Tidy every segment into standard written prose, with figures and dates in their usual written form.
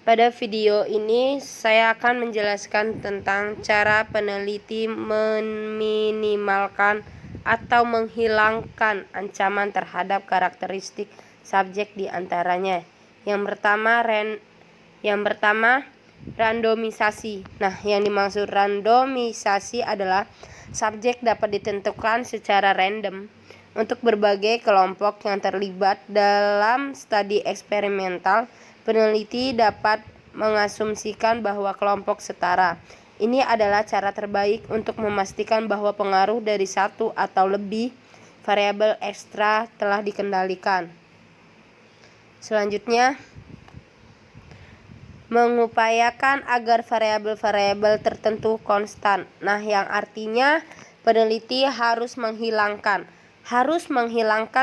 Pada video ini saya akan menjelaskan tentang cara peneliti meminimalkan atau menghilangkan ancaman terhadap karakteristik subjek di antaranya. Yang pertama, randomisasi. Nah, yang dimaksud randomisasi adalah subjek dapat ditentukan secara random untuk berbagai kelompok yang terlibat dalam studi eksperimental. Peneliti dapat mengasumsikan bahwa kelompok setara. Ini adalah cara terbaik untuk memastikan bahwa pengaruh dari satu atau lebih variabel ekstra telah dikendalikan. Selanjutnya, mengupayakan agar variabel-variabel tertentu konstan. Nah, yang artinya peneliti harus menghilangkan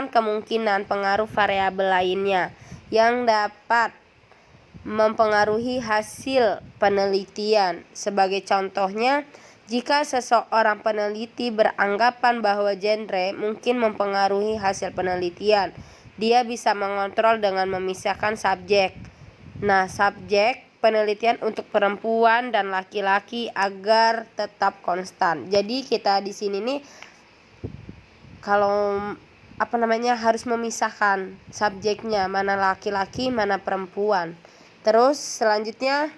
kemungkinan pengaruh variabel lainnya yang dapat mempengaruhi hasil penelitian. Sebagai contohnya, jika seseorang peneliti beranggapan bahwa genre mungkin mempengaruhi hasil penelitian, dia bisa mengontrol dengan memisahkan subjek. Nah, subjek penelitian untuk perempuan dan laki-laki agar tetap konstan. Jadi kita di sini nih harus memisahkan subjeknya, mana laki-laki, mana perempuan. Terus selanjutnya,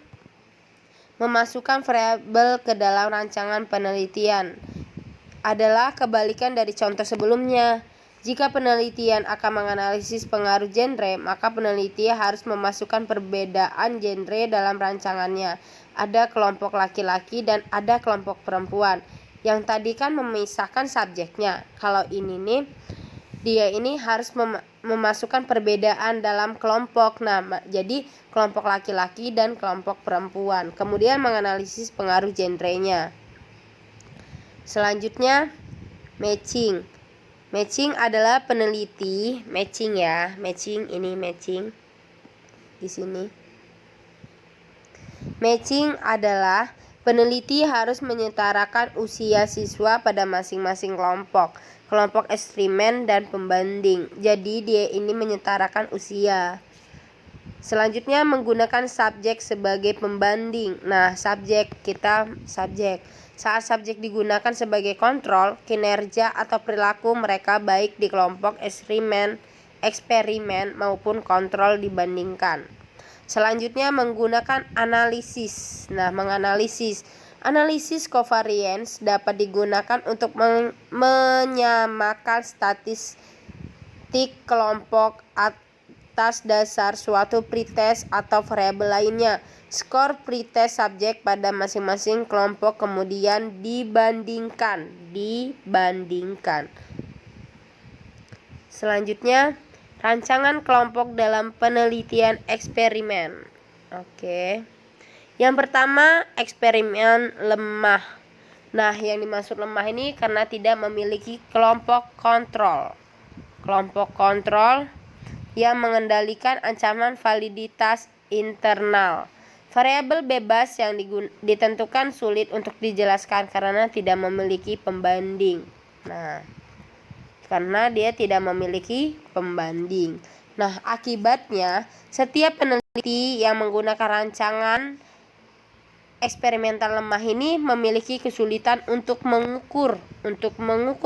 memasukkan variabel ke dalam rancangan penelitian adalah kebalikan dari contoh sebelumnya. Jika penelitian akan menganalisis pengaruh genre, maka peneliti harus memasukkan perbedaan genre dalam rancangannya. Ada kelompok laki-laki dan ada kelompok perempuan. Yang tadi kan memisahkan subjeknya. Kalau ini nih, dia ini harus memasukkan perbedaan dalam kelompok. Nah, jadi kelompok laki-laki dan kelompok perempuan. Kemudian menganalisis pengaruh genrenya. Selanjutnya, matching. Matching adalah peneliti matching di sini. Matching adalah peneliti harus menyetarakan usia siswa pada masing-masing kelompok eksperimen dan pembanding. Jadi dia ini menyetarakan usia. Selanjutnya, menggunakan subjek sebagai pembanding. Nah, subjek. Saat subjek digunakan sebagai kontrol, kinerja atau perilaku mereka baik di kelompok eksperimen maupun kontrol dibandingkan. Selanjutnya, menggunakan analisis. Nah, analisis covariance dapat digunakan untuk menyamakan statistik kelompok atas dasar suatu pretest atau variabel lainnya. Skor pretest subjek pada masing-masing kelompok kemudian dibandingkan. Selanjutnya, rancangan kelompok dalam penelitian eksperimen. Oke. Yang pertama, eksperimen lemah. Nah, yang dimaksud lemah ini karena tidak memiliki kelompok kontrol. Kelompok kontrol yang mengendalikan ancaman validitas internal. Variabel bebas yang ditentukan sulit untuk dijelaskan karena tidak memiliki pembanding. Nah, karena dia tidak memiliki pembanding. Nah, akibatnya setiap peneliti yang menggunakan rancangan eksperimental lemah ini memiliki kesulitan untuk mengukur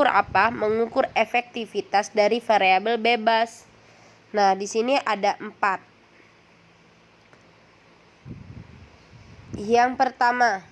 apa? Mengukur efektivitas dari variabel bebas. Nah, di sini ada 4. Yang pertama,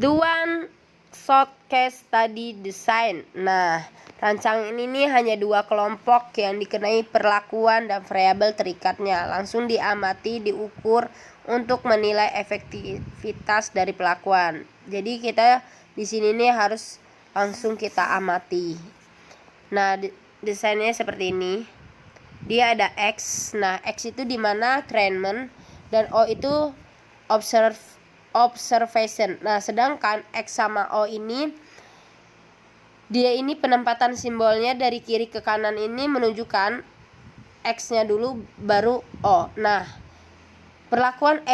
one short case study design. Nah, rancangan ini hanya 2 kelompok yang dikenai perlakuan dan variabel terikatnya. Langsung diamati, diukur untuk menilai efektivitas dari pelakuan. Jadi kita di sini nih harus langsung kita amati. Nah, desainnya seperti ini. Dia ada X. Nah, X itu di mana trainment dan O itu observation. Nah, sedangkan X sama O ini dia ini penempatan simbolnya dari kiri ke kanan ini menunjukkan X-nya dulu baru O. Nah, perlakuan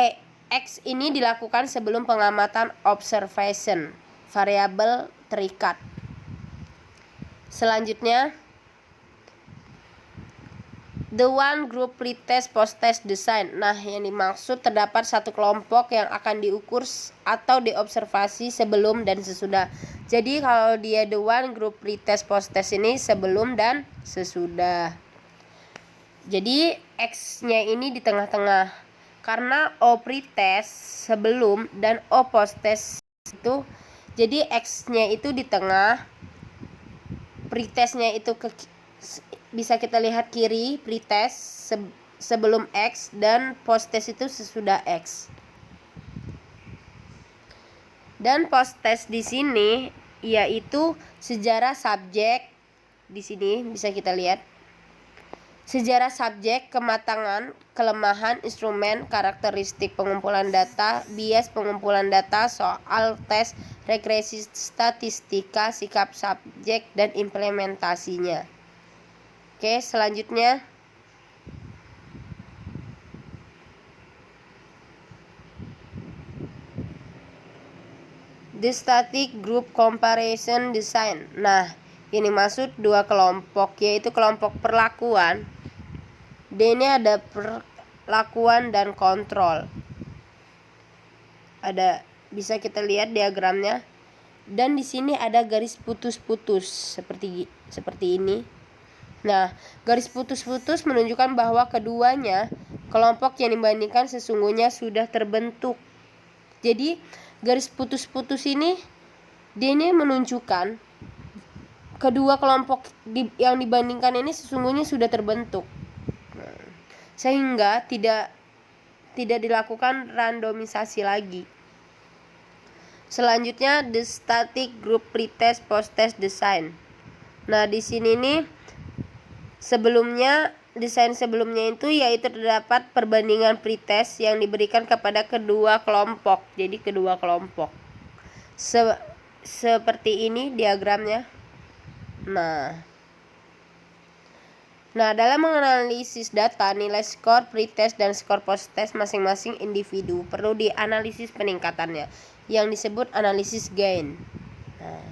X ini dilakukan sebelum pengamatan observation, variabel terikat. Selanjutnya, The one group pretest post-test design. Nah, yang dimaksud terdapat satu kelompok yang akan diukur atau diobservasi sebelum dan sesudah. Jadi kalau dia the one group pretest post-test ini sebelum dan sesudah. Jadi X-nya ini di tengah-tengah. Karena O pretest sebelum dan O post-test itu, jadi X-nya itu di tengah, pretestnya itu bisa kita lihat kiri, pretest sebelum X dan post-test itu sesudah X. Dan post-test di sini yaitu sejarah subjek. Di sini bisa kita lihat sejarah subjek, kematangan, kelemahan instrumen, karakteristik pengumpulan data, bias pengumpulan data, soal tes, regresi statistika, sikap subjek, dan implementasinya. Oke, selanjutnya the static group comparison design. Nah, ini maksud dua kelompok, yaitu kelompok perlakuan. D ini ada perlakuan dan kontrol. Ada, bisa kita lihat diagramnya. Dan di sini ada garis putus-putus seperti ini. Nah, garis putus-putus menunjukkan bahwa keduanya kelompok yang dibandingkan sesungguhnya sudah terbentuk. Jadi, garis putus-putus ini menunjukkan kedua kelompok yang dibandingkan ini sesungguhnya sudah terbentuk. Sehingga tidak dilakukan randomisasi lagi. Selanjutnya, the static group pretest post-test design. Nah, di sini nih desain sebelumnya itu yaitu terdapat perbandingan pretest yang diberikan kepada kedua kelompok. Jadi kedua kelompok seperti ini diagramnya. Nah, dalam menganalisis data, nilai skor pretest dan skor post-test masing-masing individu perlu dianalisis peningkatannya, yang disebut analisis gain. Nah,